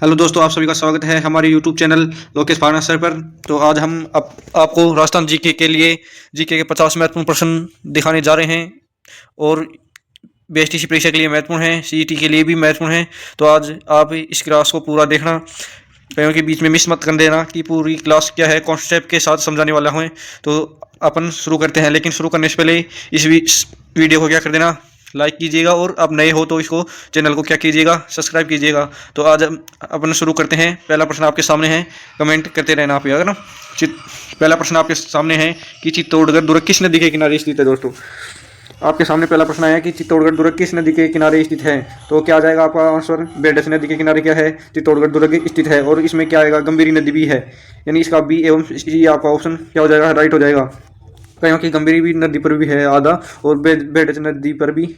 Hello दोस्तों, आप सभी का स्वागत है हमारे YouTube channel Lokesh pharma sir पर। तो आज हम आपको राजस्थान जीके के लिए जीके के 50 महत्वपूर्ण प्रश्न दिखाने जा रहे हैं और बीएसटीसी परीक्षा के लिए महत्वपूर्ण है, सीईटी के लिए भी महत्वपूर्ण है। तो आज आप इस क्लास को पूरा देखना, कहीं के बीच में मिस मत कर देना कि पूरी क्लास क्या है, कॉन्सेप्ट के साथ समझाने वाला हूँ। तो अपन शुरू करते हैं, लेकिन शुरू करने से पहले इस वीडियो को क्या कर देना, लाइक कीजिएगा, और आप नए हो तो इसको चैनल को क्या कीजिएगा, सब्सक्राइब कीजिएगा। तो आज अपन शुरू करते हैं। पहला प्रश्न आपके सामने है, कमेंट करते रहना आप यार ना। पहला प्रश्न आपके सामने है कि चित्तौड़गढ़ दुर्ग किस नदी के किनारे स्थित है। दोस्तों, आपके सामने पहला प्रश्न आया कि चित्तौड़गढ़ दुर्ग किस नदी के किनारे स्थित है। तो क्या आ जाएगा आपका आंसर, बेडस नदी के किनारे क्या है, चित्तौड़गढ़ दुर्ग स्थित है। और इसमें क्या आएगा, गंभीरी नदी भी है, यानी इसका बी एवं सी आपका ऑप्शन क्या हो जाएगा, राइट हो जाएगा। क्योंकि गंभीरी भी नदी पर भी है आधा, और बेडस नदी पर भी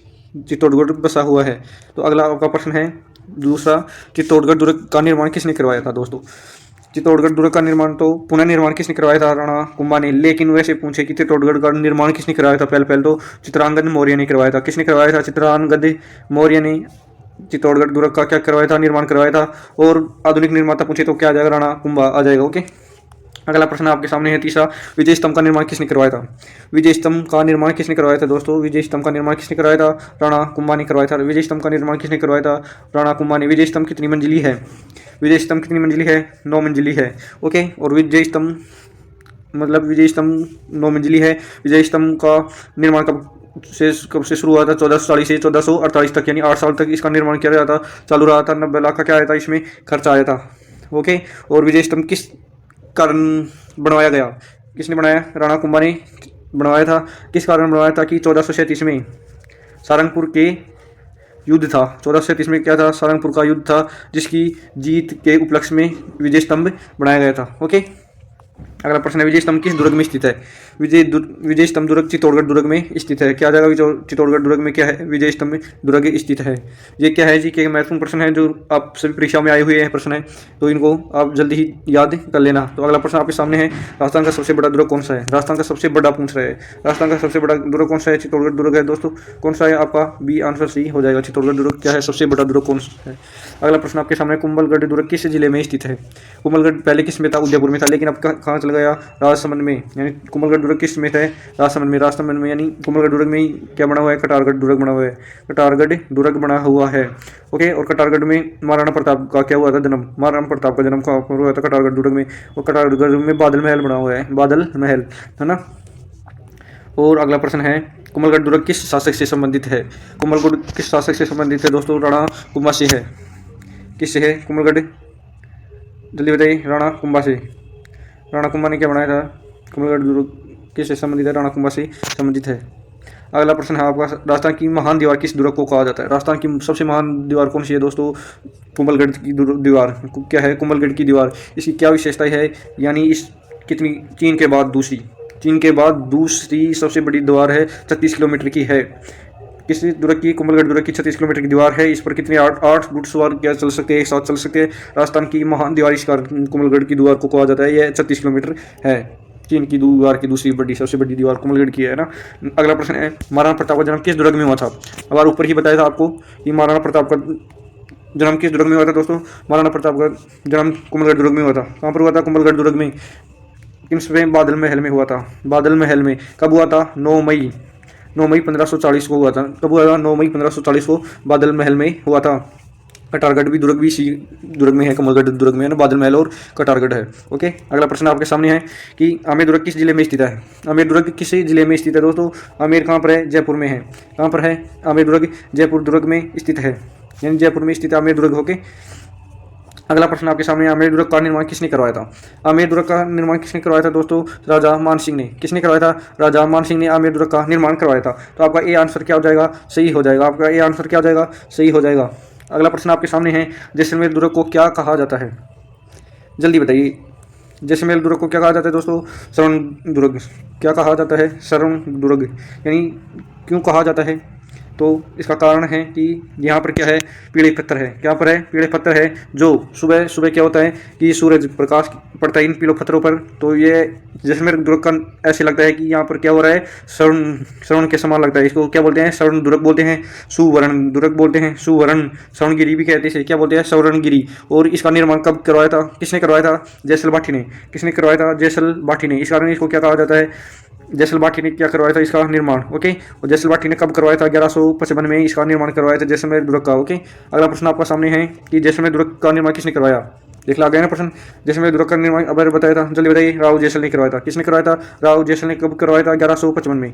चित्तौड़गढ़ बसा हुआ है। तो अगला आपका प्रश्न है दूसरा, चित्तौड़गढ़ दुर्ग का निर्माण किसने करवाया था। दोस्तों, चित्तौड़गढ़ दुर्ग का निर्माण तो पुनः निर्माण किसने करवाया था, राणा कुंभा ने। लेकिन वैसे पूछे कि चित्तौड़गढ़ का निर्माण किसने करवाया था, पहले तो चित्रांगद मौर्य ने करवाया था। किसने करवाया था, चित्रांगद मौर्य ने चित्तौड़गढ़ दुर्ग का क्या करवाया था, निर्माण करवाया था। और आधुनिक निर्माता पूछे तो क्या आ जाएगा, राणा कुंभा आ जाएगा। ओके, अगला प्रश्न आपके सामने है तीसरा, विजय स्तंभ का निर्माण किसने करवाया था। विजय स्तंभ का निर्माण किसने करवाया था। दोस्तों, विजय स्तंभ का निर्माण किसने करवाया था, राणा कुंभा ने करवाया था। विजय स्तंभ का निर्माण किसने करवाया था, राणा कुंभा ने। विजय स्तंभ कितनी मंजिली है, विजय स्तंभ कितनी मंजिली है, 9 मंजिली है। ओके, और विजय स्तंभ मतलब विजय स्तंभ 9 मंजिली है। विजय स्तंभ का निर्माण कब से शुरू हुआ था, 1440 से 1448 तक, यानी 8 साल तक इसका निर्माण किया गया था, चालू रहा था। 90 लाख का क्या आया था, इसमें खर्चा आया था। ओके, और विजय स्तंभ किस कारण बनवाया गया, किसने बनाया, राणा कुंभा ने बनवाया था। किस कारण बनवाया था कि 1437 में सारंगपुर के युद्ध था। 1437 में क्या था, सारंगपुर का युद्ध था, जिसकी जीत के उपलक्ष्य में विजय स्तंभ बनाया गया था। ओके, अगला प्रश्न है, विजय स्तंभ किस दुर्ग में स्थित है। विजय स्तंभ दुर्ग चित्तौड़गढ़ दुर्ग में स्थित है। क्या आ जाएगा, चित्तौड़गढ़ दुर्ग में क्या है, विजय स्तंभ दुर्ग स्थित है। ये क्या है जी के महत्वपूर्ण प्रश्न है, जो आप सभी परीक्षा में आए हुए हैं प्रश्न है, तो इनको आप जल्दी ही याद कर लेना। तो अगला प्रश्न आपके सामने है, राजस्थान का सबसे बड़ा दुर्ग कौन सा है। राजस्थान का सबसे बड़ा पूछ रहा है, राजस्थान का सबसे बड़ा दुर्ग कौन सा है, चित्तौड़गढ़ दुर्ग है। दोस्तों, कौन सा है आपका बी आंसर सी हो जाएगा, चित्तौड़गढ़ दुर्ग क्या है, सबसे बड़ा दुर्ग कौन सा है। अगला प्रश्न आपके सामने, कुंभलगढ़ दुर्ग किस जिले में स्थित है। कुंभलगढ़ पहले किस में था, उदयपुर में था, लेकिन अब कहाँ चल गया, राजसमंद में। यानी कुंभलगढ़ दुर्ग किस में है, राजसमंद में। राजसमंद में यानी कुंभलगढ़ दुर्ग में ही क्या बना हुआ है, कटारगढ़ दुर्ग बना हुआ है। कटारगढ़ दुर्ग बना हुआ है। ओके, और कटारगढ़ में महाराणा प्रताप का क्या हुआ था, जन्म। महाराणा प्रताप का जन्म कहाँ हुआ था, कटारगढ़ दुर्ग में। और कटारगढ़ में बादल महल बना हुआ है, बादल महल, है ना। और अगला प्रश्न है, कुंभलगढ़ दुर्ग किस शासक से संबंधित है। कुंभलगढ़ किस शासक से संबंधित है। दोस्तों, राणा कुंभा से है। किससे है कुंभलगढ़, जल्दी बताइए, राणा कुंभा से। राणा कुंभा ने क्या बनाया था, कुंभलगढ़ दुर्ग किससे संबंधित है, राणा कुंभा से संबंधित है। अगला प्रश्न है आपका, राजस्थान की महान दीवार किस दुर्ग को कहा जाता है। राजस्थान की सबसे महान दीवार कौन सी है। दोस्तों, कुंभलगढ़ की दीवार क्या है, कुंभलगढ़ की दीवार। इसकी क्या विशेषता है, यानी इस कितनी, चीन के बाद दूसरी सबसे बड़ी दीवार है, 36 किलोमीटर की है। किस दुर्ग की, कुंभलगढ़ दुर्ग की 36 किलोमीटर की दीवार है। इस पर कितने 8 घुड़सवार क्या चल सकते हैं, एक साथ चल सकते हैं। राजस्थान की महान दीवार इस कारण कुंभलगढ़ की दीवार को कहा जाता है। यह 36 किलोमीटर है। चीन की दीवार की दूसरी बड़ी सबसे बड़ी दीवार कुंभलगढ़ की है ना। अगला प्रश्न है, महाराणा प्रताप का जन्म किस दुर्ग में हुआ था। अब ऊपर ही बताया था आपको कि महाराणा प्रताप का जन्म किस दुर्ग में हुआ था। दोस्तों, महाराणा प्रताप का जन्म कुंभलगढ़ दुर्ग में हुआ था। कहाँ पर हुआ था, कुंभलगढ़ दुर्ग में। किसमें, बादल महल में हुआ था। बादल महल में कब हुआ था, 9 मई 1540 को हुआ था। कब हुआ था, 9 मई 1540 को बादल महल में हुआ था। कटारगढ़ भी दुर्ग भी इसी दुर्ग में है, कुंभलगढ़ दुर्ग में है ना, बादल महल और कटारगढ़ है। ओके, अगला प्रश्न आपके सामने है कि आमेर दुर्ग किस जिले में स्थित है। आमेर दुर्ग किस जिले में स्थित है। दोस्तों, आमेर कहाँ पर है, जयपुर में है। कहाँ पर है आमेर दुर्ग, जयपुर दुर्ग में स्थित है, यानी जयपुर में स्थित आमेर दुर्ग। ओके, अगला प्रश्न आपके सामने, आमेर दुर्ग का निर्माण किसने करवाया था। आमेर दुर्ग का निर्माण किसने करवाया था। दोस्तों, राजा मान सिंह ने। किसने करवाया था, राजा मान सिंह ने आमेर दुर्ग का निर्माण करवाया था। तो आपका ए आंसर क्या हो जाएगा, सही हो जाएगा। आपका ए आंसर क्या हो जाएगा, सही हो जाएगा। अगला प्रश्न आपके सामने है, जैसलमेर दुर्ग को क्या कहा जाता है, जल्दी बताइए। जैसलमेर दुर्ग को क्या कहा जाता है। दोस्तों, स्वर्ण दुर्ग। क्या कहा जाता है, स्वर्ण दुर्ग। यानी क्यों कहा जाता है, तो इसका कारण है कि यहाँ पर क्या है, पीले पत्थर है। क्या पर है, पीले पत्थर है। जो सुबह सुबह क्या होता है कि सूरज प्रकाश पड़ता है इन पीले पत्थरों पर, तो ये जैसलमेर दुर्ग का ऐसे लगता है कि यहाँ पर क्या हो रहा है, स्वर्ण के समान लगता है। इसको क्या बोलते हैं, स्वर्ण दुर्ग बोलते हैं, सुवर्ण दुर्ग बोलते हैं, सुवर्ण स्वर्णगिरी भी कहते हैं। क्या बोलते हैं, स्वर्णगिरी। और इसका निर्माण कब करवाया था, किसने करवाया था, जयसल बाठी ने। किसने करवाया था, जयसल बाठी ने। इस कारण इसको क्या कहा जाता है, जयसल बाठी ने क्या करवाया था इसका निर्माण। ओके, और जयसल बाठी ने कब करवाया था, 1155 में इसका निर्माण करवाया था जैसलमेर दुर्ग का। ओके, अगला प्रश्न आपका सामने है कि जैसलमेर दुर्ग का निर्माण किसने करवाया। देख ला गया ना प्रश्न, जैसलमेर दुर्ग का निर्माण अब बताया था, जल्दी बताइए। राव जयसल ने करवाया था। किसने करवाया था, राव जयसल ने कब करवाया था, 1155 में।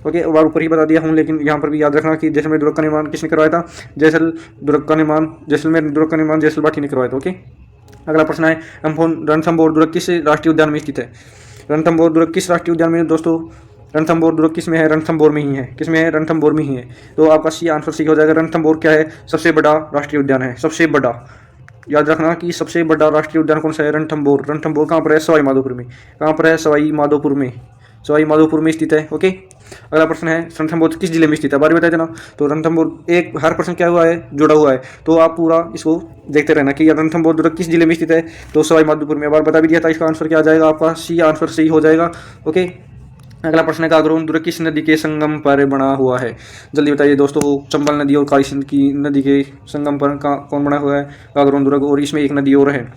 ओके, और ऊपर ही बता दिया हूँ, लेकिन यहाँ पर भी याद रखना कि जैसलमेर दुर्ग का निर्माण किसने करवाया था, जैसलमेर दुर्ग का निर्माण जयसल बाठी ने करवाया था। ओके, अगला प्रश्न है रणथंभौर दुर्ग किस राष्ट्रीय उद्यान में स्थित है। रणथंभौर दुर्ग किस राष्ट्रीय उद्यान में दोस्तों, रणथंभौर दुर्ग किस में है, रणथंभौर में ही है। किस में है, रणथंभौर में ही है। तो आपका सी आंसर सी हो जाएगा। रणथंभौर क्या है, सबसे बड़ा राष्ट्रीय उद्यान है, सबसे बड़ा। याद रखना कि सबसे बड़ा राष्ट्रीय उद्यान कौन सा है, रणथंभौर। रणथंभौर कहाँ पर है, सवाई माधोपुर में। कहाँ पर है, सवाई माधोपुर में, सवाई माधोपुर में स्थित है। ओके, अगला प्रश्न है रणथंभौर किस जिले में स्थित है, बारे बताए देना। तो रणथंभौर एक हर प्रश्न क्या हुआ है, जुड़ा हुआ है, तो आप पूरा इसको देखते रहना कि रणथंभौर दुर्ग किस जिले में स्थित है। तो सवाई माधोपुर में, बार बता भी दिया था, इसका आंसर क्या आ जाएगा, आपका सी आंसर सही हो जाएगा। ओके, अगला प्रश्न है गागरोन दुर्ग किस नदी के संगम पर बना हुआ है। जल्दी बताइए दोस्तों, चंबल नदी और काली सिंध की नदी के संगम पर कौन बना हुआ है, गागरोन दुर्ग। और इसमें एक नदी और है,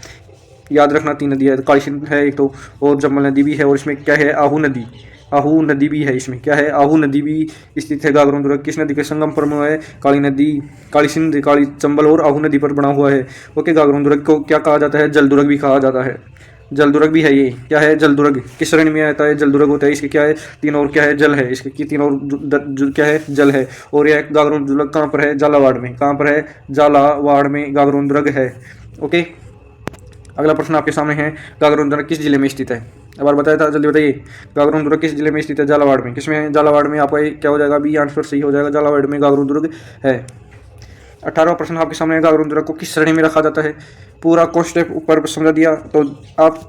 याद रखना 3 नदी है, काली सिंध है एक तो, और चंबल नदी भी है, और इसमें क्या है, आहू नदी। आहू नदी भी है इसमें, क्या है, आहू नदी भी स्थित है। गागरोन दुर्ग किस नदी के संगम पर है, काली नदी, काली सिंध, काली चंबल और आहू नदी पर बना हुआ है। ओके, गागरोन दुर्ग को क्या कहा जाता है, जल दुर्ग भी कहा जाता है। जल दुर्ग भी है ये, क्या है, जल दुर्ग। किस श्रेणी में आता है, जल दुर्ग होता है। इसके क्या है, 3 और क्या है, जल है। इसके की 3 और क्या है, जल है। और यह गागरोन दुर्ग कहाँ पर है, झालावाड़ में। कहाँ पर है, झालावाड़ में गागरोन दुर्ग है। ओके, अगला प्रश्न आपके सामने है गागरोन दुर्ग किस जिले में स्थित है। एक बार बताया था, जल्दी बताइए। गागरोन दुर्ग किस जिले में स्थित है, झालावाड़ में। किसमें है, झालावाड़ में। आपका क्या हो जाएगा, बी आंसर सही हो जाएगा, झालावाड़ में गागरोन दुर्ग है। 18वां प्रश्न आपके सामने है गागरोन दुर्ग को किस श्रेणी में रखा जाता है। पूरा कॉन्सेप्ट ऊपर समझा दिया, तो आप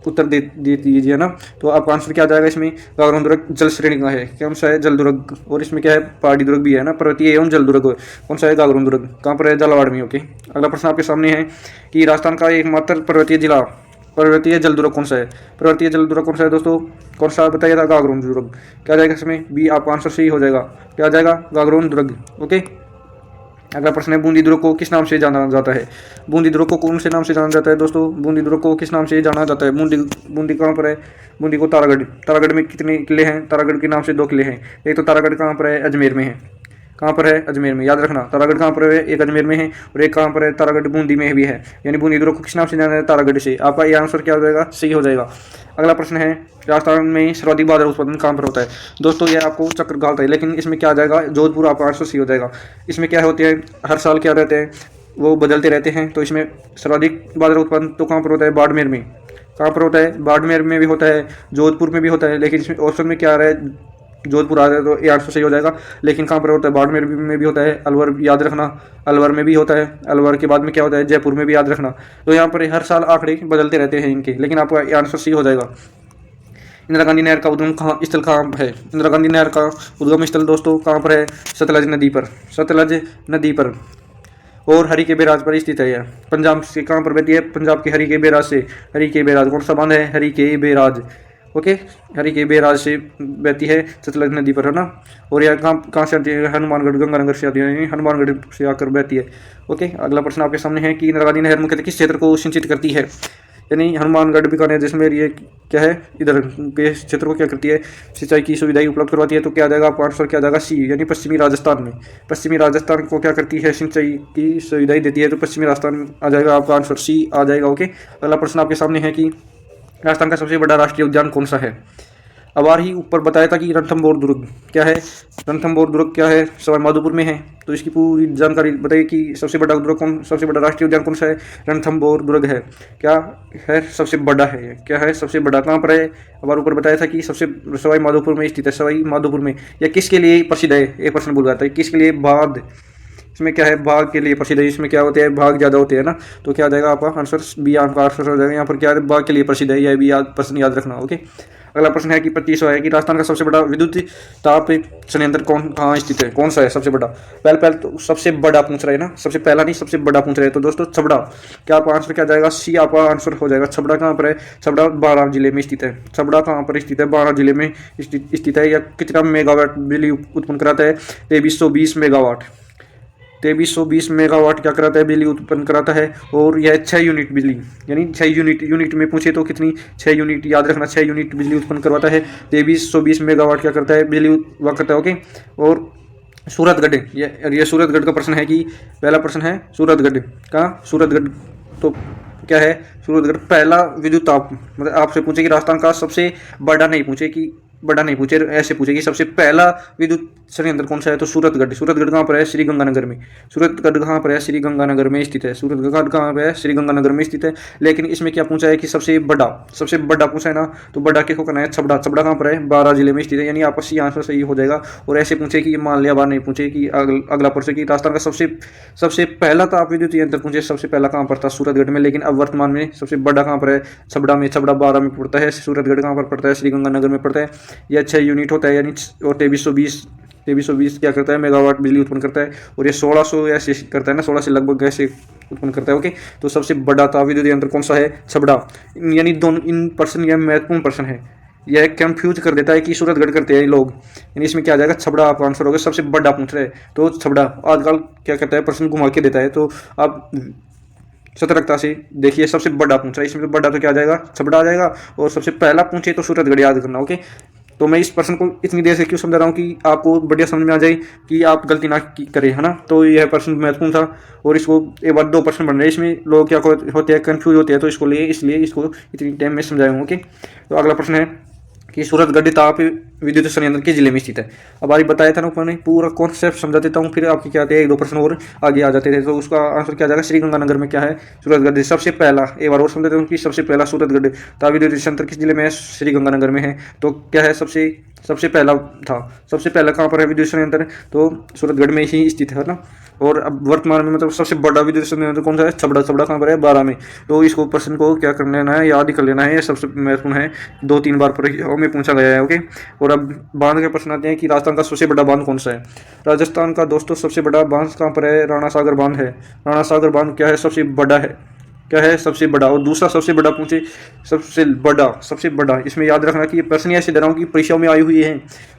उत्तर दे दीजिए ना। तो आपका आंसर क्या आ जाएगा इसमें, गागरोन दुर्ग जल श्रेणी का है। कौन सा है, जल दुर्ग। और इसमें क्या है, पहाड़ी दुर्ग भी है ना, पर्वतीय एवं जल दुर्ग। कौन सा है, गागरोन दुर्ग। कहाँ पर है, झालावाड़ में। ओके, अगला प्रश्न आपके सामने है कि राजस्थान का एकमात्र पर्वतीय जिला, पर्वतीय जल दुर्ग कौन सा है। पर्वतीय जल दुर्ग कौन सा है दोस्तों, कौन सा बताइए था, गागरोन दुर्ग। क्या जाएगा इसमें, बी आपका आंसर सही हो जाएगा। क्या आ जाएगा, गागरोन दुर्ग। ओके, अगला प्रश्न है बूंदी दुर्ग को किस नाम से जाना जाता है। बूंदी दुर्ग को कौन से नाम से जाना जाता है दोस्तों, बूंदी दुर्ग को किस नाम से जाना जाता है। बूंदी कहाँ पर है, बूंदी को तारागढ़ में कितने किले हैं, तारागढ़ के नाम से 2 किले हैं। एक तो तारागढ़ कहाँ पर है, अजमेर में है। कहाँ पर है, अजमेर में। याद रखना, तारागढ़ कहाँ पर है, एक अजमेर में है, और एक कहाँ पर है, तारागढ़ बूंदी में भी है। यानी बूंदी दुर्ग को किस नाम से जाना है, तारागढ़ से। आपका ये आंसर क्या हो जाएगा, सही हो जाएगा। अगला प्रश्न है राजस्थान में सर्वाधिक बाजरा उत्पादन कहाँ पर होता है। दोस्तों ये आपको चक्कर घालता है, लेकिन इसमें क्या आ जाएगा, जोधपुर। आपका आंसर सही हो जाएगा। इसमें क्या होते हैं, हर साल क्या रहते हैं, वो बदलते रहते हैं। तो इसमें सर्वाधिक बाजरा उत्पादन तो कहाँ पर होता है, बाड़मेर में। कहाँ पर होता है, बाड़मेर में भी होता है, जोधपुर में भी होता है। लेकिन इसमें ऑप्शन में क्या आ रहा है, जोधपुर आ रहा है, तो ये आंसर सही हो जाएगा। लेकिन कहाँ पर होता है, बाड़मेर में भी होता है, अलवर याद रखना, अलवर में भी होता है। अलवर के बाद में क्या होता है, जयपुर में भी याद रखना। तो यहाँ पर हर साल आंकड़े बदलते रहते हैं इनके, लेकिन आपका ये आंसर सही हो जाएगा। इंदिरा गांधी नहर का उद्गम स्थल कहाँ है। इंदिरा गांधी नहर का उद्गम स्थल दोस्तों कहाँ पर है, सतलज नदी पर। सतलज नदी पर और हरी के बैराज पर स्थित है। यह पंजाब से कहाँ पर बहती है, पंजाब के हरी के बैराज से। हरी के बैराज कौन सा बांध है, हरी के बैराज। ओके, हरी के बैराज से बहती है सतलज नदी पर, है ना। और यह कहाँ से आती है, हनुमानगढ़ गंगानगर से आती है, हनुमानगढ़ से आकर बहती है। ओके, अगला प्रश्न आपके सामने है कि इंदिरा गांधी नहर मुख्यतः किस क्षेत्र को सिंचित करती है। यानी हनुमानगढ़ बीकानेर जिसमें ये क्या है, इधर के क्षेत्र को क्या करती है, सिंचाई की सुविधाएं उपलब्ध करवाती है। तो क्या आ जाएगा, आपका आंसर क्या आ जाएगा, सी। यानी पश्चिमी राजस्थान में, पश्चिमी राजस्थान को क्या करती है, सिंचाई की सुविधाएं देती है। तो पश्चिमी राजस्थान आ जाएगा, आपका आंसर सी आ जाएगा। ओके, अगला प्रश्न आपके सामने है कि राजस्थान का सबसे बड़ा राष्ट्रीय उद्यान कौन सा है। अब आ रही ऊपर बताया था कि रणथंभौर दुर्ग क्या है, रणथंभौर दुर्ग क्या है, सवाई माधोपुर में है। तो इसकी पूरी जानकारी बताइए कि सबसे बड़ा दुर्ग कौन, सबसे बड़ा राष्ट्रीय उद्यान कौन सा है, रणथंभौर दुर्ग है। क्या है, सबसे बड़ा है। क्या है, सबसे बड़ा कहाँ पर है। अब ऊपर बताया था कि सबसे सवाई माधोपुर में स्थित है। सवाई माधोपुर में यह किसके लिए प्रसिद्ध है, एक प्रश्न बोल रहा था, किसके लिए बांध इसमें क्या है, भाग के लिए प्रसिद्ध है। इसमें क्या होते हैं, भाग ज़्यादा होते हैं ना, तो क्या आ जाएगा आपका आंसर बी, आपका आंसर हो जाएगा। यहाँ पर क्या है, भाग के लिए प्रसिद्ध है, यह भी प्रश्न याद रखना। ओके, अगला प्रश्न है कि 25वां है कि राजस्थान का सबसे बड़ा विद्युत ताप संयंत्र कहाँ स्थित है, कौन सा है सबसे बड़ा। पहले तो सबसे बड़ा पूछ रहे हैं ना, सबसे पहला नहीं सबसे बड़ा पूछ रहे हैं। तो दोस्तों छबड़ा, क्या आपका आंसर क्या जाएगा, सी आपका आंसर हो जाएगा। छबड़ा कहाँ पर है, छबड़ा बारां जिले में स्थित है। छबड़ा कहाँ पर स्थित है, बारां जिले में स्थित है। या कितना मेगावाट बिजली उत्पन्न कराता है, 2320 मेगावाट। 2320 मेगावाट क्या कराता है, बिजली उत्पन्न कराता है। और यह 6 यूनिट बिजली, यानी 6 यूनिट में पूछे तो कितनी, 6 यूनिट, याद रखना 6 यूनिट बिजली उत्पन्न करवाता है। 2320 मेगावाट क्या करता है, बिजली वह करता है। ओके, और सूरतगढ़, ये सूरतगढ़ का प्रश्न है कि पहला प्रश्न है सूरतगढ़ का, सूरतगढ़ तो क्या है, सूरतगढ़ पहला विद्युत ताप, मतलब आपसे पूछे कि राजस्थान का सबसे बड़ा नहीं पूछे कि बड़ा नहीं पूछे, ऐसे पूछे कि सबसे पहला विद्युत संयंत्र कौन सा है, तो सूरतगढ़। सूरतगढ़ कहाँ पर है, श्री गंगानगर में। सूरतगढ़ कहाँ पर है, श्री गंगानगर में स्थित है। सूरतगढ़ कहाँ पर है, श्री गंगानगर में स्थित है। लेकिन इसमें क्या पूछा है कि सबसे बड़ा पूछा है ना, तो बड़ा किसको करना है, छबड़ा। छबड़ा कहाँ पर है, बारां जिले में स्थित है, यानी आपका सी आंसर सही हो जाएगा। और ऐसे पूछे कि मान लिया बार नहीं पूछे कि अगला प्रश्न कि राजस्थान का सबसे पहला ताप विद्युत यंत्र पूछे, सबसे पहला कहाँ पर था, सूरतगढ़ में। लेकिन अब वर्तमान में सबसे बड़ा कहाँ पर है, छबड़ा में। छबड़ा 12 में पड़ता है। सूरतगढ़ कहाँ पर पड़ता है, श्री गंगानगर में पड़ता है। यह 6 यूनिट होता है, यानी और 2320 क्या करता है, मेगावाट बिजली उत्पन्न करता है। और ये 1600 ऐसे करता है ना, 16 से लगभग ऐसे उत्पन्न करता है। ओके, तो सबसे बड़ा ताप विद्युत यंत्र कौन सा है, छबड़ा। यानी दोनों इन प्रश्न, यह महत्वपूर्ण प्रश्न है, यह कंफ्यूज कर देता है कि सूरतगढ़ करते हैं लोग, यानी इसमें क्या आ जाएगा, छबड़ा आपका आंसर होगा। सबसे बड़ा पूछ रहे हैं तो छबड़ा। आजकल क्या करता है, प्रश्न घुमा के देता है, तो आप सतर्कता से देखिए, सबसे बड़ा पूछ रहा है, इसमें तो बड़ा तो क्या आ जाएगा, छबड़ा आ जाएगा। और सबसे पहला पूछे तो सूरतगढ़ याद करना। ओके, तो मैं इस प्रश्न को इतनी देर से क्यों समझा रहा हूँ कि आपको बढ़िया समझ में आ जाए कि आप गलती ना करें, है ना। तो यह प्रश्न महत्वपूर्ण था। और इसको एक बार 2 प्रश्न बन रहे हैं, इसमें लोग क्या होते हैं, कंफ्यूज होते हैं, तो इसलिए इसको इतनी टाइम में समझाऊंगा। ओके, तो अगला प्रश्न है कि सूरतगढ़ ताप विद्युत संयंत्र के जिले में स्थित है। अब आज बताया था ना ऊपर ने, पूरा कॉन्सेप्ट समझा देता हूँ, फिर आपके क्या आते हैं 1-2 प्रश्न और आगे आ जाते थे। तो उसका आंसर क्या जाएगा, श्री गंगानगर में क्या है, सूरतगढ़। सबसे पहला एक बार और समझ देता हूँ कि सबसे पहला सूरतगढ़ ताप विद्युत संयंत्र किस जिले में है, श्री गंगानगर में है। तो क्या है, सबसे पहला था, सबसे पहला कहाँ पर है विद्युत संयंत्र, तो सूरतगढ़ में ही स्थित है ना। और अब वर्तमान में मतलब सबसे बड़ा विद्युत संयंत्र कौन सा है, छबड़ा। छबड़ा कहाँ पर है, 12 में। तो इसको प्रश्न को क्या कर लेना है, याद ही कर लेना है, ये सबसे महत्वपूर्ण है, 2-3 बार परीक्षाओं में पूछा गया है। ओके, और अब बांध के प्रश्न आते हैं कि राजस्थान का सबसे बड़ा बांध कौन सा है। राजस्थान का दोस्तों सबसे बड़ा बांध कहाँ पर है, राणा सागर बांध है। राणा सागर बांध क्या है, सबसे बड़ा है, क्या है, सबसे बड़ा। और दूसरा सबसे बड़ा पूछे, सबसे बड़ा इसमें याद रखना कि ये प्रश्न ऐसे दे रहा हूँ कि परीक्षाओं में आई हुई है,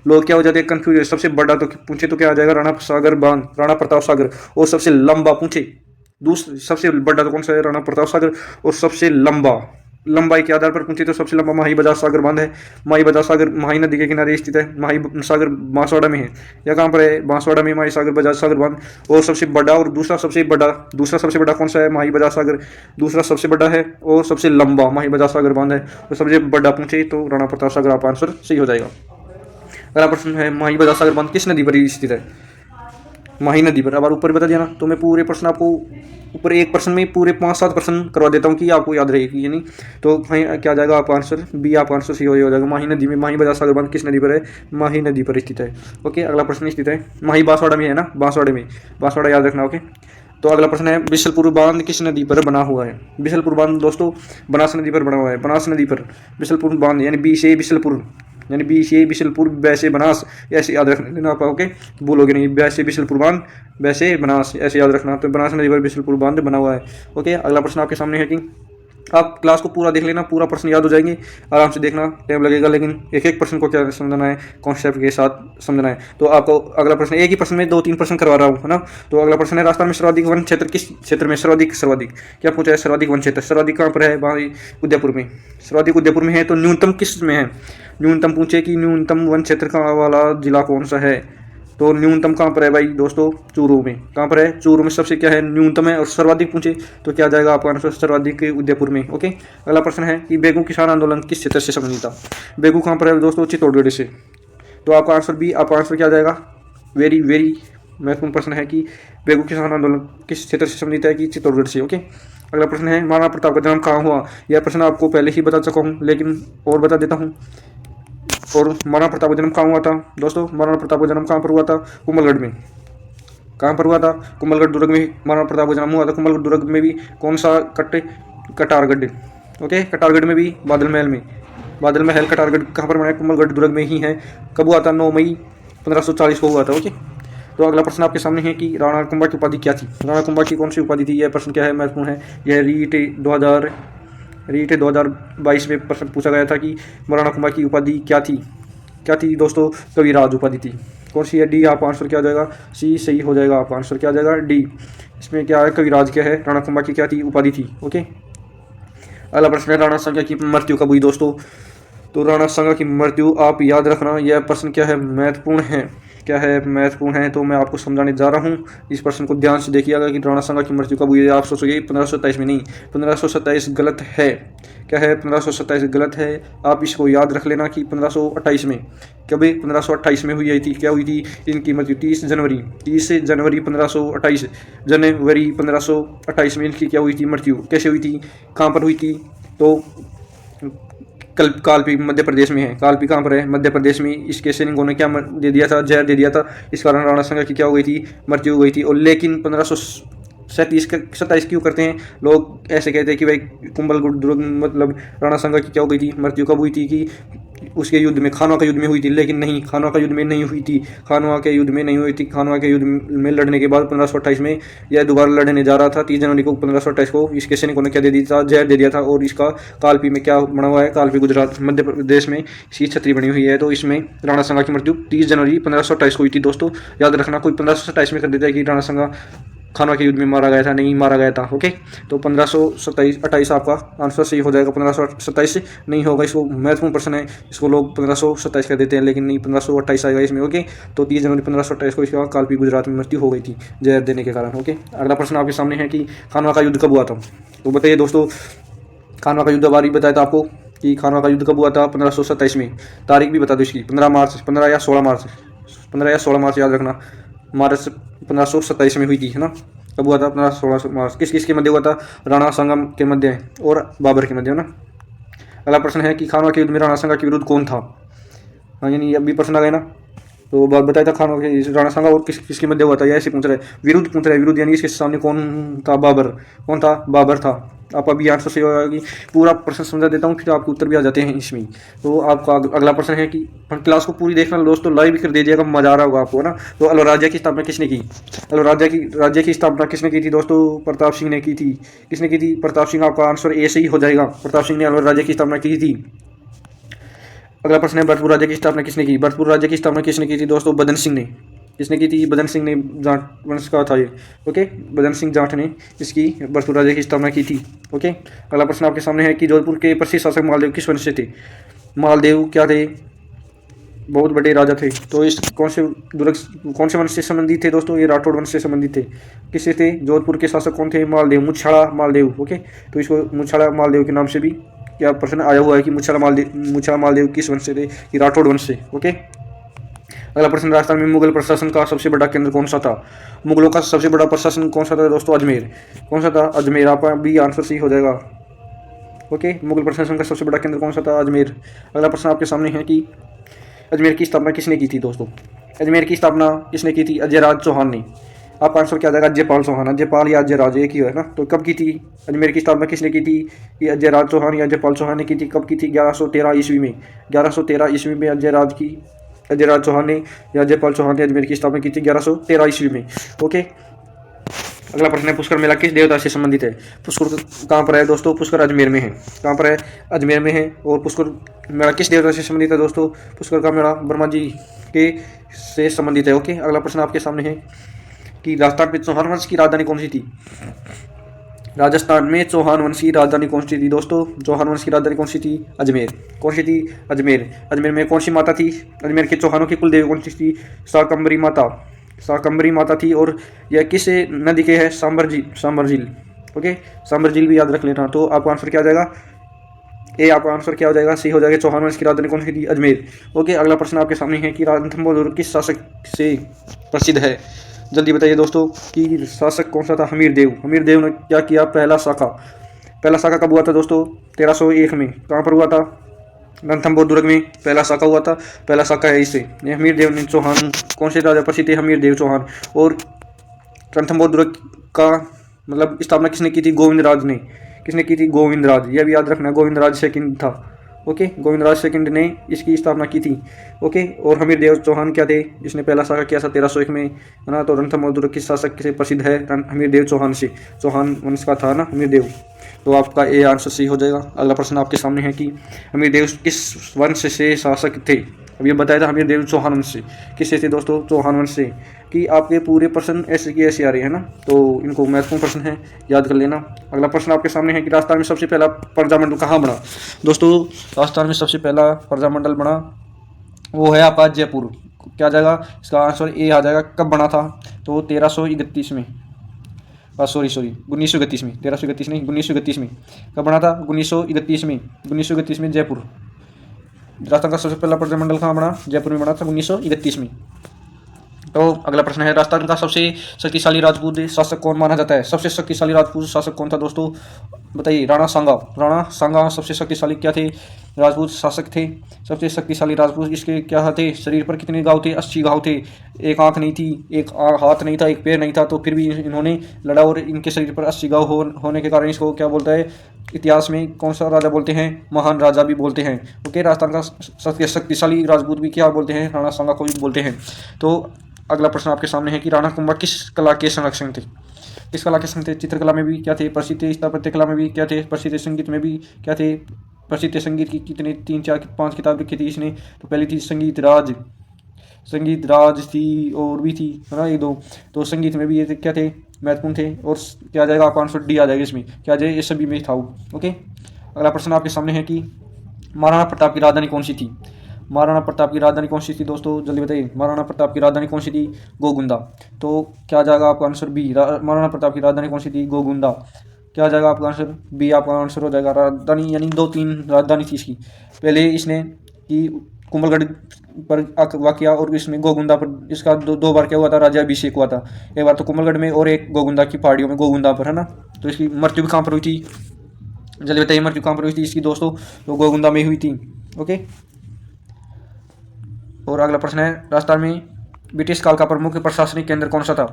लोग क्या हो जाते हैं कंफ्यूज। सबसे बड़ा तो पूछे तो क्या आ जाएगा, राणा सागर बांध, राणा प्रताप सागर। और सबसे लंबा पूछे, सबसे बड़ा तो कौन सा है, राणा प्रताप सागर। और सबसे लंबाई के आधार पर पूछे तो सबसे लंबा माही बजाज सागर बांध है। माही बजाज सागर माही नदी के किनारे स्थित है। माही सागर बांसवाड़ा में है, या कहाँ पर है, बांसवाड़ा में माही सागर बजाज सागर बांध। और सबसे बड़ा और दूसरा सबसे बड़ा कौन सा है, माही बजाज सागर दूसरा सबसे बड़ा है। और सबसे लंबा माही बजाज सागर बांध है। तो सबसे बड़ा पूछे तो राणा प्रताप सागर, आपका आंसर सही हो जाएगा। अगला प्रश्न है, माही बजाज सागर बांध किस नदी पर स्थित है, माही नदी पर। अब ऊपर बता दिया ना, तो मैं पूरे प्रश्न आपको ऊपर एक प्रश्न में पूरे 5-7 प्रश्न करवा देता हूँ कि आपको याद रहेगी, यानी तो क्या जाएगा आपका आंसर बी, आपका आंसर सही हो जाएगा। माही नदी में, माही बजाज सागर बांध किस नदी पर है, माही नदी पर स्थित है। ओके, अगला प्रश्न स्थित है, माही बांसवाड़ा में है ना, बांसवाड़ा याद रखना। ओके, तो अगला प्रश्न है, बिशलपुर बांध किस नदी पर बना हुआ है। बिशलपुर बांध दोस्तों बनास नदी पर बना हुआ है। बनास नदी पर बिशलपुर बांध, यानी बी से बिशलपुर, यानी बी से बिशलपुर, वैसे बनास, ऐसे याद रख लेना आप। ओके, बोलोगे नहीं, वैसे बिशलपुर बांध, वैसे बनास, ऐसे याद रखना। तो बनास नदी पर बिशलपुर बांध बना हुआ है। ओके, अगला प्रश्न आपके सामने है कि आप क्लास को पूरा देख लेना, पूरा प्रश्न याद हो जाएंगे, आराम से देखना, टाइम लगेगा, लेकिन एक प्रश्न को क्या समझना है, कॉन्सेप्ट के साथ समझना है। तो आपको अगला प्रश्न, एक ही प्रश्न में 2-3 प्रश्न करवा रहा हूँ, है ना। तो अगला प्रश्न है, राजस्थान में सर्वाधिक वन क्षेत्र किस क्षेत्र में, सर्वाधिक क्या पूछा है, सर्वाधिक वन क्षेत्र। सर्वाधिक कहाँ पर है भाई, उदयपुर में। सर्वाधिक उदयपुर में है। तो न्यूनतम किस में है, न्यूनतम पूछे कि न्यूनतम वन क्षेत्र का वाला जिला कौन सा है। तो न्यूनतम कहाँ पर है भाई दोस्तों, चूरू में। कहाँ पर है, चूरू में सबसे क्या है, न्यूनतम है। और सर्वाधिक पूछे तो क्या जाएगा आपका आंसर, सर्वाधिक उदयपुर में। ओके, अगला प्रश्न है कि बेगू किसान आंदोलन किस क्षेत्र से संबंधित था। बेगू कहाँ पर है दोस्तों, चित्तौड़गढ़ से। तो आपका आंसर भी, आपका आंसर क्या जाएगा, वेरी महत्वपूर्ण प्रश्न है कि बेगू किसान आंदोलन किस क्षेत्र से संबंधित है, कि चित्तौड़गढ़ से। ओके, अगला प्रश्न है, महाराणा प्रताप का जन्म कहाँ हुआ। यह प्रश्न आपको पहले ही बता चुका हूँ, लेकिन और बता देता हूँ। और महाराणा प्रताप का जन्म कहाँ हुआ था दोस्तों, महाराणा प्रताप का जन्म कहाँ पर हुआ था, कुंभलगढ़ में। कहाँ पर हुआ था? कुंभलगढ़ दुर्ग में महाराणा प्रताप का जन्म हुआ था। कुंभलगढ़ दुर्ग में भी कौन सा कटारगढ़, ओके, कटारगढ़ में भी बादल महल में, बादल महल कटारगढ़ कहाँ पर बना? कुंभलगढ़ दुर्ग में ही है। कब हुआ था? 9 मई 1540 को हुआ था। ओके, तो अगला प्रश्न आपके सामने है कि राणा कुंभा की उपाधि क्या थी? राणा कुंभा की कौन सी उपाधि थी? यह प्रश्न क्या है? महत्वपूर्ण है। यह रीट 2022 में प्रश्न पूछा गया था कि राणा कुंभा की उपाधि क्या थी? क्या थी दोस्तों? कविराज उपाधि थी। कौन सी है? डी। आपका आंसर क्या हो जाएगा? सी सही हो जाएगा। आपका आंसर क्या हो जाएगा? डी। इसमें क्या है? कविराज क्या है? राणा कुंभा की क्या थी? उपाधि थी। ओके, अगला प्रश्न है राणा सांगा की मृत्यु कब हुई दोस्तों? तो राणा सांगा की मृत्यु आप याद रखना, यह प्रश्न क्या है? महत्वपूर्ण है। क्या है? महत्वपूर्ण है। तो मैं आपको समझाने जा रहा हूँ, इस प्रश्न को ध्यान से देखिएगा कि राणा सांगा की मृत्यु कब हुई है। आप सोचोगे 1527 में, नहीं, 1527 गलत है। क्या है? 1527 गलत है। आप इसको याद रख लेना कि 1528 में, कभी 1528 में हुई थी। क्या हुई थी इनकी मृत्यु? 30 जनवरी 1528, जनवरी 1528 में इनकी क्या हुई थी? मृत्यु। कैसे हुई थी? कहाँ पर हुई थी? तो कालपी मध्य प्रदेश में है। कालपी कहाँ पर है? मध्य प्रदेश में। इसके सैनिकों ने क्या दे दिया था? जहर दे दिया था। इस कारण राणा सांगा की क्या हो गई थी? मृत्यु हो गई थी। और लेकिन 1527 क्यों करते हैं लोग? ऐसे कहते हैं कि भाई कुंभलगढ़ दुर्ग मतलब राणा सांगा की क्या हो गई थी? मृत्यु कब हुई थी? कि उसके युद्ध में, खानवा के युद्ध में हुई थी। लेकिन नहीं, खानवा का युद्ध में नहीं हुई थी। खानवा के युद्ध में नहीं हुई थी। खानवा के युद्ध में लड़ने के बाद 1528 में यह दोबारा लड़ने जा रहा था। 30 जनवरी को 1528 को इसके सैनिकों ने क्या दे दिया था? जहर दे दिया था। और इसका कालपी में क्या बना हुआ है? कालपी गुजरात मध्य प्रदेश में इसकी छतरी बनी हुई है। तो इसमें राणा सांगा की मृत्यु 30 जनवरी 1528 को हुई थी दोस्तों। याद रखना, कोई 1527 में कर देता है कि राणा सांगा खानवा के युद्ध में मारा गया था, नहीं मारा गया था। ओके, तो 1528 आपका आंसर सही हो जाएगा। 1527 नहीं होगा, इसको महत्वपूर्ण प्रश्न है, इसको लोग 1527 कर देते हैं, लेकिन नहीं, 1528 आएगा इसमें। ओके, तो 30 जनवरी 1528 को इसका कालपी गुजरात में मृत्यु हो गई थी जहर देने के कारण। ओके, अगला प्रश्न आपके सामने है कि खानवा का युद्ध कब हुआ था? तो बताइए दोस्तों, खानवा का युद्ध बारी बताया था आपको कि खानवा का युद्ध कब हुआ था? 1527 में। तारीख भी बता दो इसकी, 15 मार्च, 15 या 16 मार्च, 15 या 16 मार्च याद रखना। मार्च 1527 में हुई थी, है ना? कब हुआ था? 15-16 मार्च। किस किस के मध्य हुआ था? राणा सांगा के मध्य और बाबर के मध्य, है ना? अगला प्रश्न है कि खानवा के युद्ध में राणा सांगा के विरुद्ध कौन था? हाँ, यानी अभी प्रश्न आ गया ना, तो बात बताया था खानवा के राणा सांगा और किसके मध्य हुआ था, या ऐसे पूछ रहा है, विरुद्ध पूछ रहा है, विरुद्ध यानी इसके सामने कौन था? बाबर। कौन था? बाबर था। आप अभी आंसर सही होगा कि पूरा प्रश्न समझा देता हूँ, फिर आपके उत्तर भी आ जाते हैं इसमें। तो आपका अगला प्रश्न है कि क्लास को पूरी देखना दोस्तों, लाइव कर दीजिएगा, मजा आ रहा होगा आपको, ना? तो अलवर राज्य की स्थापना किसने की? अलवर राज्य की स्थापना किसने की थी दोस्तों? प्रताप सिंह ने की थी। किसने की थी? प्रताप सिंह। आपका आंसर ए सही हो जाएगा। प्रताप सिंह ने अलवर राज्य की स्थापना की थी। अगला प्रश्न है, भरतपुर राज्य की स्थापना किसने की? भरतपुर राज्य की स्थापना किसने की थी दोस्तों? बदन सिंह ने। किसने की थी? बदन सिंह ने। जाट वंश का था ये। ओके, बदन सिंह जाट ने इसकी भरतपुर राज्य की स्थापना की थी। ओके, अगला प्रश्न आपके सामने है कि जोधपुर के प्रसिद्ध शासक मालदेव किस वंश से थे? मालदेव क्या थे? बहुत बड़े राजा थे। तो इस कौन से वंश से संबंधित थे दोस्तों? ये राठौड़ वंश से संबंधित थे। किससे थे? जोधपुर के शासक कौन थे? मालदेव, मुछाड़ा मालदेव। ओके, तो इसको मुछाड़ा मालदेव के नाम से भी क्या प्रश्न आया हुआ है कि मुछाड़ा मालदेव किस वंश से थे? कि राठौड़ वंश से। ओके, अगला प्रश्न, राजस्थान में मुगल प्रशासन का सबसे बड़ा केंद्र कौन सा था? मुगलों का सबसे बड़ा प्रशासन कौन सा था दोस्तों? अजमेर। कौन सा था? अजमेर। आपका भी आंसर सही हो जाएगा। ओके, मुगल प्रशासन का सबसे बड़ा केंद्र कौन सा था? अजमेर। अगला प्रश्न आपके सामने है कि अजमेर की स्थापना किसने की थी दोस्तों? अजमेर की स्थापना किसने की थी? अजयराज चौहान ने। आपका आंसर क्या जाएगा? अजयपाल चौहान। अजयपाल या अजयराज एक ही है ना? तो कब की थी अजमेर की स्थापना? किसने की थी? ये अजयराज चौहान या अजयपाल चौहान ने की थी। कब की थी? 1113 ईस्वी में। 1113 ईस्वी में अजयराज चौहान ने या अजयपाल चौहान ने अजमेर की स्थापना की थी 1113 ईस्वी में। ओके, अगला प्रश्न है, पुष्कर मेला किस देवता से संबंधित है? पुष्कर कहाँ पर है दोस्तों? पुष्कर अजमेर में है। कहाँ पर है? अजमेर में है। और पुष्कर मेला किस देवता से संबंधित है दोस्तों? पुष्कर का मेला ब्रह्मा जी के से संबंधित है। ओके, अगला प्रश्न आपके सामने है कि राजस्थान में चौहान वंश की राजधानी कौन सी थी? राजस्थान में चौहान वंश की राजधानी कौन सी थी दोस्तों? चौहान वंश की राजधानी कौन सी थी? अजमेर। कौन सी थी? अजमेर। अजमेर में कौन सी माता थी? अजमेर के चौहानों की कुल देवी कौन सी थी? शाकंभरी माता थी। और यह किस नदी के है? सांबर झील। ओके, सांबर झील भी याद रख लेना। तो आपका आंसर क्या हो जाएगा? ए। आपका आंसर क्या हो जाएगा? सही हो जाएगा। चौहान वंश की राजधानी कौन सी थी? अजमेर। ओके, अगला प्रश्न आपके सामने है कि रणथंभौर दुर्ग किस शासक से प्रसिद्ध है? जल्दी बताइए दोस्तों कि शासक कौन सा था? हमीर देव ने क्या किया? पहला साका कब हुआ था दोस्तों? 1301 में। कहाँ पर हुआ था? रणथंभौर दुर्ग में पहला साका हुआ था। पहला साका है इससे। हमीर देव ने चौहान, कौन से राजा प्रसिद्ध थे? हमीर देव चौहान। और रणथंभौर का मतलब स्थापना किसने की थी? गोविंदराज ने। किसने की थी? गोविंदराज। यह भी याद रखना, गोविंदराज सेकंड था। ओके, गोविंदराज सेकंड ने इसकी स्थापना की थी। ओके, और हमीरदेव चौहान क्या थे? इसने पहला शासक किया था 1301 में, है ना। तो रणथंभौर के शासक से प्रसिद्ध है हमीरदेव चौहान से, चौहान वंश का था ना हमीरदेव। तो आपका ए आंसर सही हो जाएगा। अगला प्रश्न आपके सामने है कि हमीरदेव किस वंश से शासक थे? अब ये बताया था हमीरदेव चौहान वंश से। किससे थे दोस्तों? चौहान वंश से। कि आपके पूरे प्रश्न ऐसे की ऐसे आ रहे हैं ना, तो इनको महत्वपूर्ण प्रश्न है, याद कर लेना। अगला प्रश्न आपके सामने है कि राजस्थान में सबसे पहला प्रजामंडल कहाँ बना? दोस्तों, राजस्थान में सबसे पहला प्रजामंडल बना वो है आपका जयपुर। क्या जाएगा इसका आंसर? ए आ जाएगा। कब बना था? तो 1331 में, सॉरी 1931 में, 1331 नहीं 1931 में। कब बना था? 1931 में, 1931 में जयपुर। राजस्थान का सबसे पहला प्रजामंडल कहाँ बना? जयपुर में बना था 1931 में। तो अगला प्रश्न है, राजस्थान का सबसे शक्तिशाली राजपूत शासक कौन माना जाता है? सबसे शक्तिशाली राजपूत शासक कौन था दोस्तों? बताइए। राणा सांगा। राणा सांगा सबसे शक्तिशाली क्या थे? राजपूत शासक थे। सबसे शक्तिशाली राजपूत। इसके क्या थे? शरीर पर कितने घाव थे? 80 घाव थे। एक आंख नहीं थी, एक हाथ नहीं था, एक पैर नहीं था, तो फिर भी इन्होंने लड़ा और इनके शरीर पर 80 घाव होने के कारण इसको क्या बोलता है? इतिहास में कौन सा राजा बोलते हैं? महान राजा भी बोलते हैं। ओके, राजस्थान का सबसे शक्तिशाली राजपूत भी क्या बोलते हैं? राणा सांगा को भी बोलते हैं। तो अगला प्रश्न आपके सामने है कि राणा कुंभा किस कला के संरक्षक थे? किस कला के संरक्षक थे? चित्रकला में भी क्या थे? प्रसिद्ध स्थापत्य कला में भी क्या थे? प्रसिद्ध संगीत में भी क्या थे? प्रसिद्ध संगीत की कितने 3 4 5 किताब लिखी थी इसने? तो पहली थी संगीत राज, संगीत राज थी, और भी थी, है ना, 1 2। तो संगीत में भी ये क्या थे? महत्वपूर्ण थे। और क्या जाएगा? आपका आंसर डी आ जाएगा इसमें। क्या जाए? ये सभी में था। ओके, अगला प्रश्न आपके सामने है कि महाराणा प्रताप की राजधानी कौन सी थी? महाराणा प्रताप की राजधानी कौन सी थी दोस्तों? जल्दी बताइए। महाराणा प्रताप की राजधानी कौन सी थी? गोगुंदा। तो क्या जाएगा आपका आंसर? बी। महाराणा प्रताप की राजधानी कौन सी थी? गोगुंदा। क्या जाएगा आपका आंसर? बी आपका आंसर हो जाएगा। राजधानी यानी 2-3 राजधानी थी इसकी। पहले इसने कि कुंभलगढ़ पर वाक़ किया, और इसमें गोगुंदा पर इसका 2 बार क्या हुआ था? राज्याभिषेक हुआ था। एक बार तो कुंभलगढ़ में और एक गोगुंदा की पहाड़ियों में, गोगुंदा पर, है ना। तो इसकी मृत्यु भी कहाँ पर हुई थी? जल्दी बताइए, मृत्यु कहाँ पर हुई थी इसकी दोस्तों? तो गोगुंदा में हुई थी। ओके, और अगला प्रश्न है, राजस्थान में ब्रिटिश काल का प्रमुख प्रशासनिक केंद्र कौन सा था?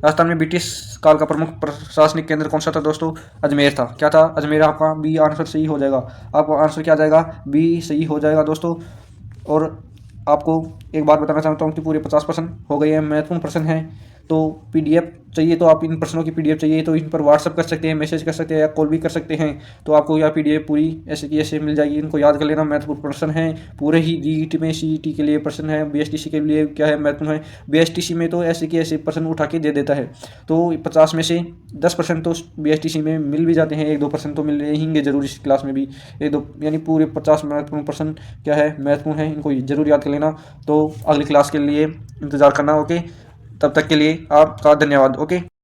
राजस्थान में ब्रिटिश काल का प्रमुख प्रशासनिक केंद्र कौन सा था दोस्तों? अजमेर था। क्या था? अजमेर। आपका बी आंसर सही हो जाएगा। आपका आंसर क्या जाएगा? बी सही हो जाएगा दोस्तों। और आपको एक बात बताना चाहता हूँ कि पूरे 50 प्रश्न हो गए हैं, महत्वपूर्ण प्रश्न हैं। तो पीडीएफ चाहिए तो आप इन प्रश्नों की पीडीएफ चाहिए तो इन पर व्हाट्सअप कर सकते हैं, मैसेज कर सकते हैं, या कॉल भी कर सकते हैं। तो आपको यह पीडीएफ पूरी ऐसे की ऐसे मिल जाएगी। इनको याद कर लेना। महत्वपूर्ण प्रश्न हैं पूरे ही। जीईटी में, सीईटी के लिए प्रश्न है, बीएसटीसी के लिए क्या है? महत्वपूर्ण है। बीएसटीसी में तो ऐसे की ऐसे प्रश्न उठा के दे देता है। तो 50 में से 10% तो बीएसटीसी में मिल भी जाते हैं, 1-2% तो मिल रहेंगे जरूर इस क्लास में भी, 1-2, यानी पूरे 50 महत्वपूर्ण प्रश्न क्या है? महत्वपूर्ण है। इनको जरूर याद कर लेना। तो अगली क्लास के लिए इंतजार करना। ओके, तब तक के लिए आपका धन्यवाद। ओके।